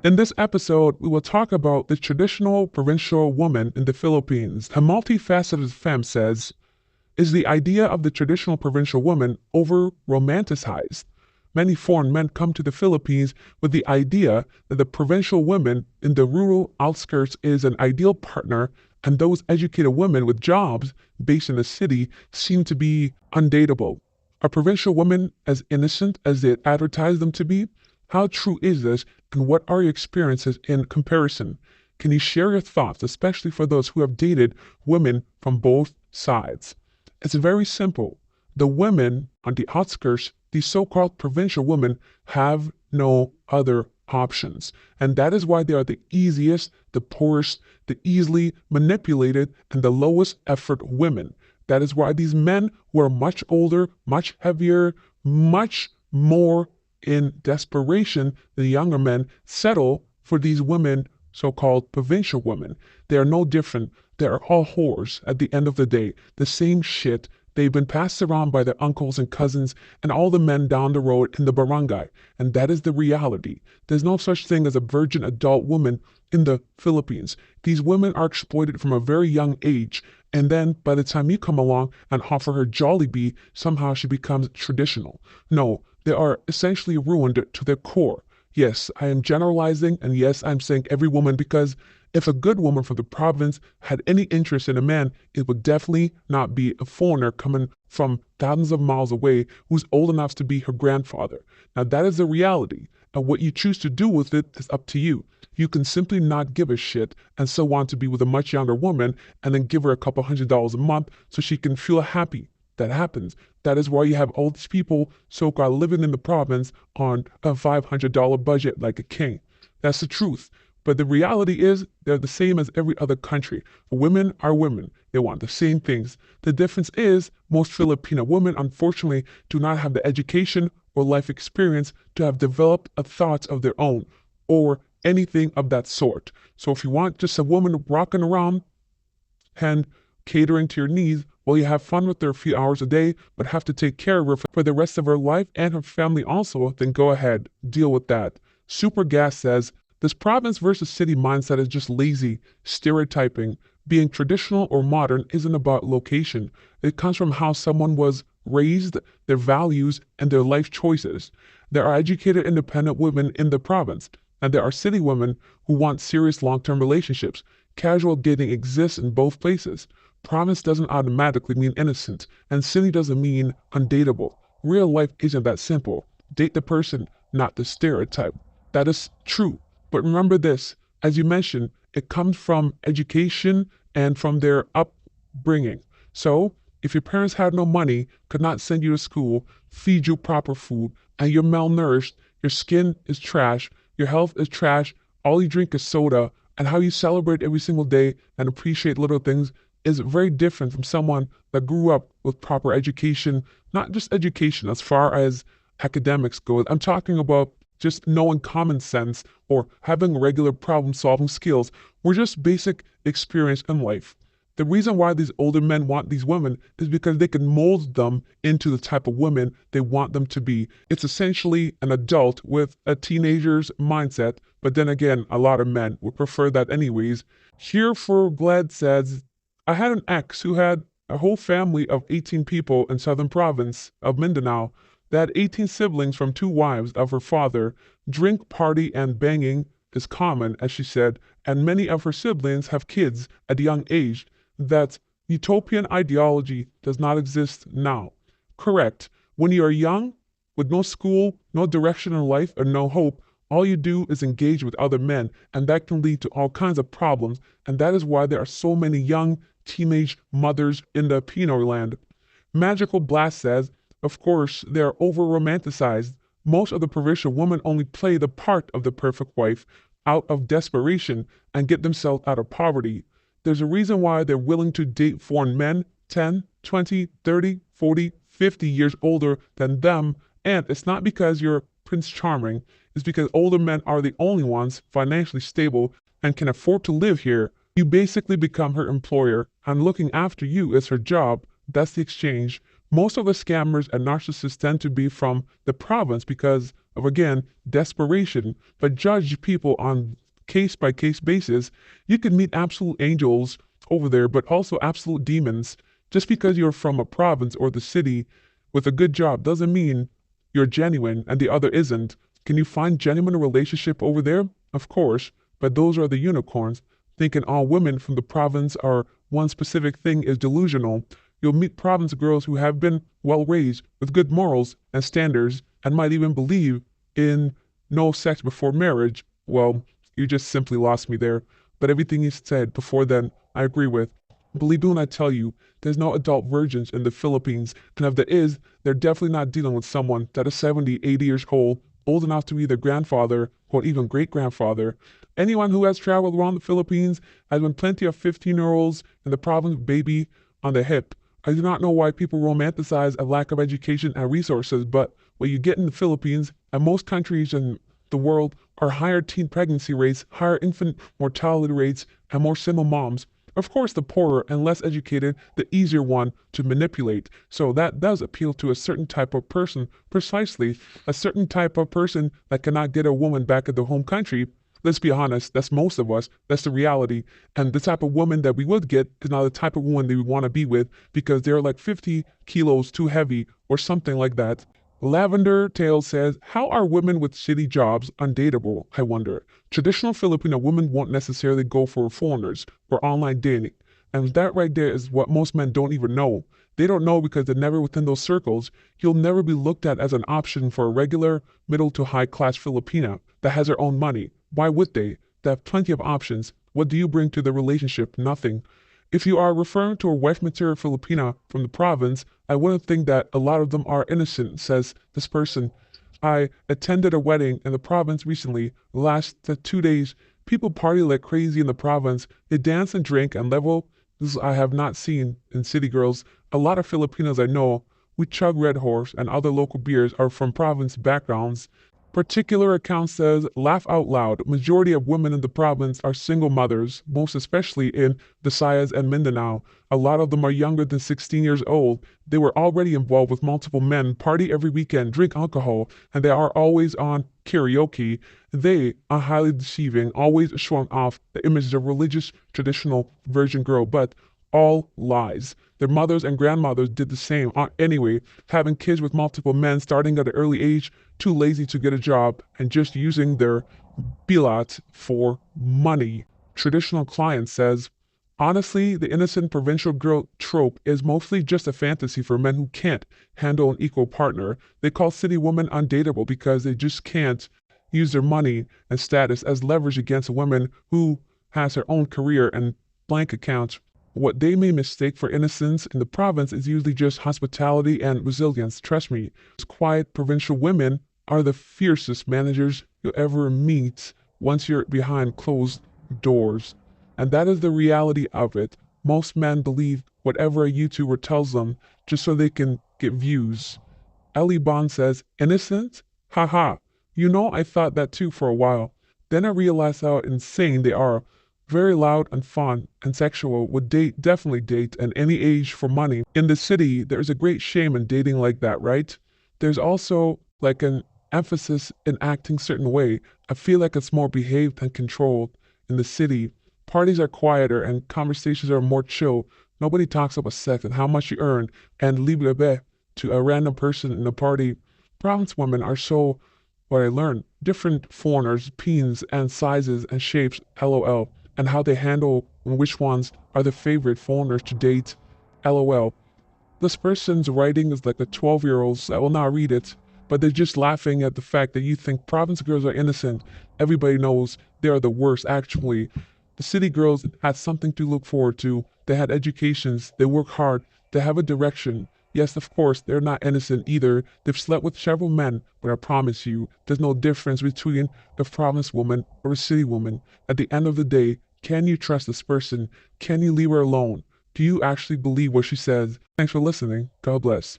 In this episode, we will talk about the traditional provincial woman in the Philippines. A multifaceted femme says, is the idea of the traditional provincial woman over-romanticized? Many foreign men come to the Philippines with the idea that the provincial woman in the rural outskirts is an ideal partner, and those educated women with jobs based in the city seem to be undateable. Are provincial women as innocent as they advertise them to be? How true is this, and what are your experiences in comparison? Can you share your thoughts, especially for those who have dated women from both sides? It's very simple. The women on the outskirts, these so-called provincial women, have no other options. And that is why they are the easiest, the poorest, the easily manipulated, and the lowest effort women. That is why these men who are much older, much heavier, much more in desperation than younger men settle for these women, so-called provincial women. They are no different. They are all whores at the end of the day. The same shit. They've been passed around by their uncles and cousins and all the men down the road in the barangay. And that is the reality. There's no such thing as a virgin adult woman in the Philippines. These women are exploited from a very young age. And then by the time you come along and offer her Jollibee, somehow she becomes traditional. No, they are essentially ruined to their core. Yes, I am generalizing, and yes, I'm saying every woman, because if a good woman from the province had any interest in a man, it would definitely not be a foreigner coming from thousands of miles away who's old enough to be her grandfather. Now that is the reality, and what you choose to do with it is up to you. You can simply not give a shit and still want to be with a much younger woman and then give her a couple $100s a month so she can feel happy. That happens. That is why you have all these people so-called living in the province on a $500 budget like a king. That's the truth. But the reality is they're the same as every other country. Women are women. They want the same things. The difference is most Filipino women, unfortunately, do not have the education or life experience to have developed a thought of their own or anything of that sort. So if you want just a woman rocking around and catering to your needs, well, you have fun with her a few hours a day, but have to take care of her for the rest of her life and her family also, then go ahead, deal with that. Super Gas says, this province versus city mindset is just lazy, stereotyping. Being traditional or modern isn't about location. It comes from how someone was raised, their values, and their life choices. There are educated, independent women in the province, and there are city women who want serious long-term relationships. Casual dating exists in both places. Province doesn't automatically mean innocent, and city doesn't mean undateable. Real life isn't that simple. Date the person, not the stereotype. That is true. But remember this, as you mentioned, it comes from education and from their upbringing. So, if your parents had no money, could not send you to school, feed you proper food, and you're malnourished, your skin is trash, your health is trash, all you drink is soda, and how you celebrate every single day and appreciate little things is very different from someone that grew up with proper education, not just education as far as academics go. I'm talking about just knowing common sense or having regular problem-solving skills or just basic experience in life. The reason why these older men want these women is because they can mold them into the type of women they want them to be. It's essentially an adult with a teenager's mindset, but then again, a lot of men would prefer that anyways. Here for Glad says, I had an ex who had a whole family of 18 people in southern province of Mindanao. They had 18 siblings from 2 wives of her father. Drink, party, and banging is common, as she said, and many of her siblings have kids at a young age. That utopian ideology does not exist now. Correct. When you are young, with no school, no direction in life, and no hope, all you do is engage with other men, and that can lead to all kinds of problems, and that is why there are so many young teenage mothers in the Pino land. Magical Blast says, of course, they are over-romanticized. Most of the provincial women only play the part of the perfect wife out of desperation and get themselves out of poverty. There's a reason why they're willing to date foreign men 10, 20, 30, 40, 50 years older than them, and it's not because you're Prince Charming, it's because older men are the only ones financially stable and can afford to live here. You basically become her employer, and looking after you is her job. That's the exchange. Most of the scammers and narcissists tend to be from the province because of, again, desperation, but judge people on case by case basis. You can meet absolute angels over there, but also absolute demons. Just because you're from a province or the city with a good job doesn't mean you're genuine and the other isn't. Can you find genuine relationship over there? Of course, but those are the unicorns. Thinking all women from the province are one specific thing is delusional. You'll meet province girls who have been well raised with good morals and standards and might even believe in no sex before marriage. Well, you just simply lost me there. But everything you said before then, I agree with. Believe me when I tell you, there's no adult virgins in the Philippines, and if there is, they're definitely not dealing with someone that is 70, 80 years old enough to be their grandfather or even great-grandfather. Anyone who has traveled around the Philippines has been plenty of 15-year-olds in the province baby on the hip. I do not know why people romanticize a lack of education and resources, but what you get in the Philippines and most countries in the world are higher teen pregnancy rates, higher infant mortality rates, and more single moms. Of course, the poorer and less educated, the easier one to manipulate. So that does appeal to a certain type of person, precisely a certain type of person that cannot get a woman back at the home country. Let's be honest, that's most of us. That's the reality. And the type of woman that we would get is not the type of woman that we want to be with because they're like 50 kilos too heavy or something like that. Lavender Tail says, how are women with shitty jobs undateable, I wonder? Traditional Filipino women won't necessarily go for foreigners or online dating. And that right there is what most men don't even know. They don't know because they're never within those circles. You'll never be looked at as an option for a regular middle to high class Filipina that has her own money. Why would they? They have plenty of options. What do you bring to the relationship? Nothing. If you are referring to a wife material Filipina from the province, I wouldn't think that a lot of them are innocent, says this person. I attended a wedding in the province recently. Last 2 days, people party like crazy in the province. They dance and drink and level. This I have not seen in city girls. A lot of Filipinos I know, we chug Red Horse and other local beers are from province backgrounds. Particular account says, laugh out loud, majority of women in the province are single mothers, most especially in Visayas and Mindanao. A lot of them are younger than 16 years old. They were already involved with multiple men, party every weekend, drink alcohol, and they are always on karaoke. They are highly deceiving, always showing off the image of religious, traditional virgin girl, but all lies. Their mothers and grandmothers did the same anyway, having kids with multiple men starting at an early age, too lazy to get a job, and just using their bilat for money. Traditional client says, honestly, the innocent provincial girl trope is mostly just a fantasy for men who can't handle an equal partner. They call city women undateable because they just can't use their money and status as leverage against a woman who has her own career and blank account. What they may mistake for innocence in the province is usually just hospitality and resilience. Trust me, those quiet provincial women are the fiercest managers you'll ever meet once you're behind closed doors. And that is the reality of it. Most men believe whatever a YouTuber tells them just so they can get views. Ellie Bond says, innocent? Haha. You know, I thought that too for a while. Then I realized how insane they are. Very loud and fun and sexual, would definitely date at any age for money. In the city, there's a great shame in dating like that, right? There's also like an emphasis in acting certain way. I feel like it's more behaved and controlled in the city. Parties are quieter and conversations are more chill. Nobody talks about sex and how much you earn and libre to a random person in a party. Province women are so, what I learned, different foreigners, peens and sizes and shapes, lol. And how they handle and which ones are the favorite foreigners to date. LOL. This person's writing is like a 12-year-old, I will not read it, but they're just laughing at the fact that you think province girls are innocent. Everybody knows they are the worst, actually. The city girls had something to look forward to. They had educations, they work hard, they have a direction. Yes, of course, they're not innocent either. They've slept with several men, but I promise you, there's no difference between a province woman or a city woman. At the end of the day, can you trust this person? Can you leave her alone? Do you actually believe what she says? Thanks for listening. God bless.